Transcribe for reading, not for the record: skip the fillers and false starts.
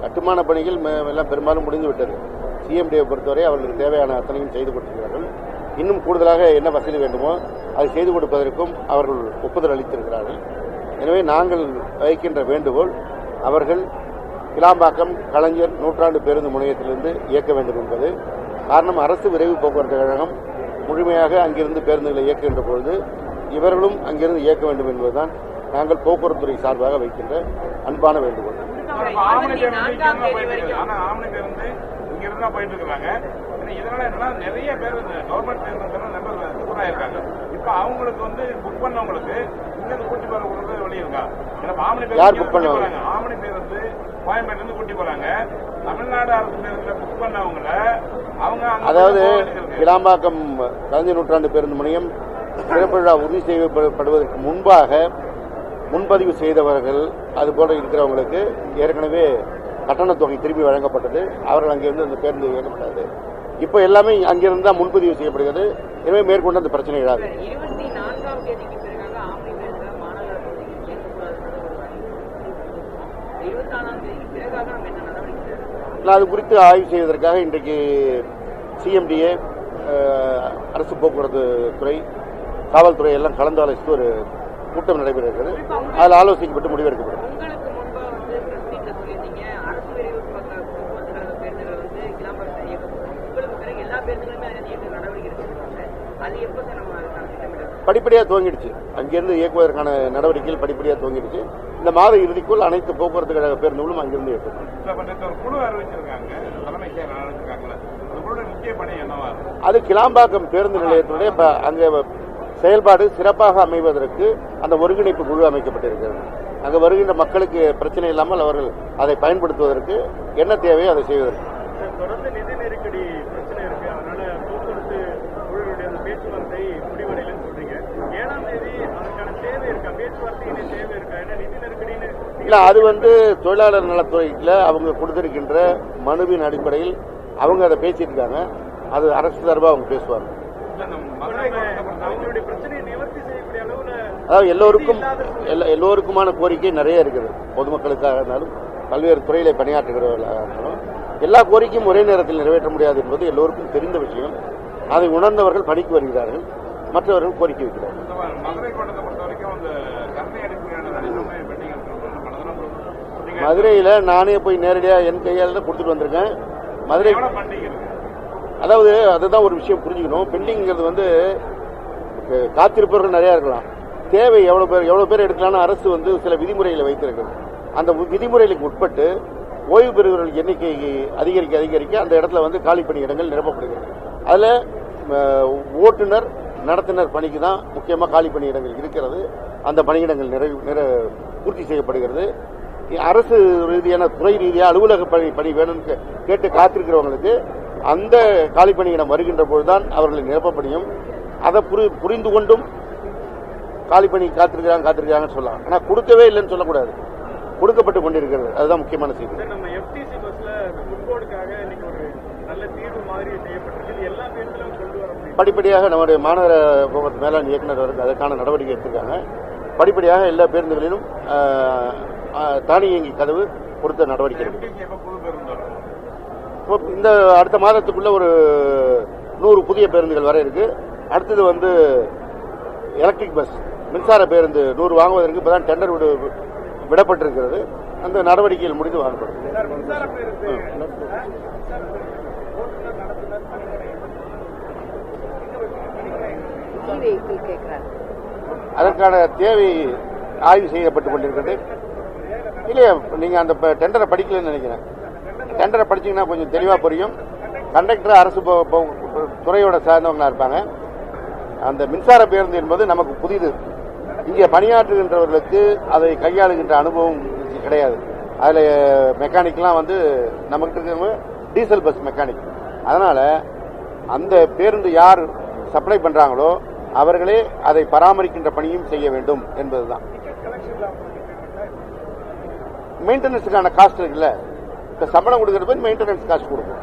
கட்டுமான பணிகள் எல்லாம் பெரும்பாலும் முடிந்து விட்டது. சிஎம்டியை பொறுத்தவரை அவர்களுக்கு தேவையான அத்தனையும் செய்து கொடுத்திருக்கிறார்கள். இன்னும் கூடுதலாக என்ன வசதி வேண்டுமோ அதை செய்து கொடுப்பதற்கும் அவர்கள் ஒப்புதல் அளித்திருக்கிறார்கள். எனவே நாங்கள் வைக்கின்ற வேண்டுகோள், அவர்கள் கிளாம்பாக்கம் கலைஞர் நூற்றாண்டு பேருந்து முனையத்திலிருந்து இயக்க வேண்டும் என்பது. காரணம், அரசு விரைவு போக்குவரத்து கழகம் முழுமையாக அங்கிருந்து பேருந்துகளை இயக்குகின்ற பொழுது இவர்களும் அங்கிருந்து இயக்க வேண்டும் என்பதுதான் நாங்கள் போக்குவரத்துறை சார்பாக வைக்கின்ற அன்பான வேண்டுகோள். இதனால என்னன்னா நிறைய பேர் கவர்மெண்ட் இருக்காங்க. இப்ப அவங்களுக்கு வந்து புக் பண்ணவங்களுக்கு இங்க கூட்டி போற வழி இருக்கா? யார் புக் பண்ணுவாங்க? ஆமணி பேர் வந்து கோயம்பேட்ல இருந்து கூட்டி போறாங்க. தமிழ்நாடு அரசு பேருந்துல புக் பண்ணவங்கள அவங்க அதாவது கிளாம்பாக்கம் கலைஞர் நூற்றாண்டு பேருந்து முனையம் சிறப்பு விழா உறுதி செய்யப்படுவதற்கு முன்பாக முன்பதிவு செய்தவர்கள் அதுபோல இருக்கிறவங்களுக்கு ஏற்கனவே கட்டணத் தொகை திரும்பி வழங்கப்பட்டது. அவர்கள் அங்கிருந்து அந்த பேருந்து இயக்கப்பட்டது. இப்போ எல்லாமே அங்கிருந்து தான் முன்பதிவு செய்யப்படுகிறது. எனவே மேற்கொண்டு அந்த பிரச்சனை இடாது. அது குறித்து ஆய்வு செய்வதற்காக இன்றைக்கு சிஎம்டிஏ, அரசு போக்குவரத்து துறை, காவல்துறை எல்லாம் கலந்து ஆலோசித்து ஒரு கூட்டம் நடைபெறுகிறது. அதில் ஆலோசிக்கப்பட்டு முடிவெடுக்கப்படும். படிப்படியாக துவங்கிடுச்சு. அங்கிருந்து இயக்குவதற்கான நடவடிக்கைகள் படிப்படியாக துவங்கிடுச்சு. இந்த மாத இறுதிக்குள் அனைத்து போக்குவரத்து கழக பேருந்துகளும் அங்கிருந்து இயக்கும். அது கிளாம்பாக்கம் பேருந்து நிலையத்துடைய அங்கே செயல்பாடு சிறப்பாக அமைவதற்கு அந்த ஒருங்கிணைப்பு குழு அமைக்கப்பட்டிருக்கிறது. அங்கே வருகின்ற மக்களுக்கு பிரச்சனை இல்லாமல் அவர்கள் அதை பயன்படுத்துவதற்கு என்ன தேவையோ அதை செய்வதற்கு. தொடர்ந்து நிதி நெருக்கடி பிரச்சனை இருக்கு. அதனால போக்குவரத்து குழுவுடைய அந்த பேச்சுவார்த்தை முடிவடையலன்னு சொல்றீங்க. 7ஆம் தேதி அதற்கான தேவை இருக்கா? பேச்சுவார்த்தையின தேவை இருக்கா? ஏன்னா நிதி நெருக்கடின்னு இல்ல, அது தொழிலாளர் நலத்துறையில் அவங்க கொடுத்திருக்கின்ற மனுவின் அடிப்படையில் அவங்க அதை பேசிட்டு இருக்காங்க. அது அரசு சார்பாக அவங்க பேசுவாங்க. அவங்களுடைய பிரச்சனையை நிவர்த்தி செய்யக்கூடிய அளவுல அதாவது எல்லோருக்குமான கோரிக்கை நிறைய இருக்குது. பொதுமக்களுக்காக இருந்தாலும் பல்வேறு துறையில பணியாற்றுகிறவர்களாக இருந்தாலும் எல்லா கோரிக்கையும் ஒரே நேரத்தில் நிறைவேற்ற முடியாது என்பது எல்லோருக்கும் தெரிந்த விஷயம். அதை உணர்ந்தவர்கள் பணிக்கு வருகிறார்கள், மற்றவர்கள் கோரிக்கை வைக்கிறார்கள். மதுரையில் நானே போய் நேரடியாக என் கையால் கொடுத்துட்டு வந்திருக்கேன். மதுரை அதாவது அதுதான் ஒரு விஷயம் புரிஞ்சுக்கணும். பெண்டிங்கிறது காத்திருப்பவர்கள் நிறைய இருக்கலாம். தேவை எவ்வளவு பேர் எடுக்கலாம்னு அரசு சில விதிமுறைகளை வைத்திருக்கிறது. அந்த விதிமுறைகளுக்கு உட்பட்டு ஓய்வு பெறுகிறவர்கள் எண்ணிக்கை அதிகரிக்க அந்த இடத்துல காலி பணியிடங்கள் நிரப்பப்படுகிறது. அதில் ஓட்டுநர் நடத்துனர் பணிக்கு தான் முக்கியமாக காலி பணியிடங்கள் இருக்கிறது. அந்த பணியிடங்கள் பூர்த்தி செய்யப்படுகிறது. அரசு ரீதியான துறை ரீதியாக அலுவலக பணி வேணும்னு கேட்டு காத்திருக்கிறவங்களுக்கு அந்த காலி பணியிடம் வருகின்ற பொழுதுதான் அவர்களை நிரப்பப்படியும். அதை புரிந்து கொண்டும் காலி பணி காத்திருக்கிறாங்கன்னு சொல்லலாம். ஆனால் கொடுக்கவே இல்லைன்னு சொல்லக்கூடாது, கொடுக்கப்பட்டு கொண்டிருக்கிறது. அதுதான் முக்கியமான செய்தி. நம்ம எஃப்டிசி பஸ்ல ஃபுட்போர்டுக்காக இன்னைக்கு ஒரு நல்ல தீர்வு மாதிரி செய்யப்பட்டிருக்கு. எல்லா பேருந்துகளும் கொண்டு வர முடியும். படிப்படியாக நம்முடைய மாநகர போக்குவரத்து மேலாண் இயக்குநர் அதற்கான நடவடிக்கை எடுத்திருக்காங்க. படிப்படியாக எல்லா பேருந்துகளிலும் தானியங்கி கதவு கொடுத்த நடவடிக்கை. இந்த அடுத்த மாதத்துக்குள்ள ஒரு 100 புதிய பேருந்துகள் வர இருக்கு. அடுத்தது எலக்ட்ரிக் பஸ், மின்சார பேருந்து 100 வாங்குவதற்கு இப்பதான் டெண்டர் விடப்பட்டிருக்கிறது. அந்த நடவடிக்கைகள் முடிந்து வாங்கப்படும். அதற்கான தேவை ஆய்வு செய்யப்பட்டுக் கொண்டிருக்கிறது. இல்லையா, நீங்க அந்த டெண்டரை படிக்கலன்னு நினைக்கிறேன். டெண்டரை படிச்சீங்கன்னா கொஞ்சம் தெளிவா புரியும். கண்டக்டர் அரசு துறையோட சார்ந்தவங்களா இருப்பாங்க. அந்த மின்சார பேருந்து என்பது நமக்கு புதிது. இங்கே பணியாற்றுகின்றவர்களுக்கு அதை கையாளுகின்ற அனுபவம் கிடையாது. அதில் மெக்கானிக்லாம் நமக்கு இருக்கிறவங்க டீசல் பஸ் மெக்கானிக். அதனால அந்த பேருந்து யார் சப்ளை பண்றாங்களோ அவர்களே அதை பராமரிக்கின்ற பணியும் செய்ய வேண்டும் என்பதுதான். மெயின்டெனன்ஸுக்கான காஸ்ட் இருக்குல்ல, சம்பளம் கொடுக்கிற போய் மெயின்டெனன்ஸ் காஸ்ட் கொடுக்கும்.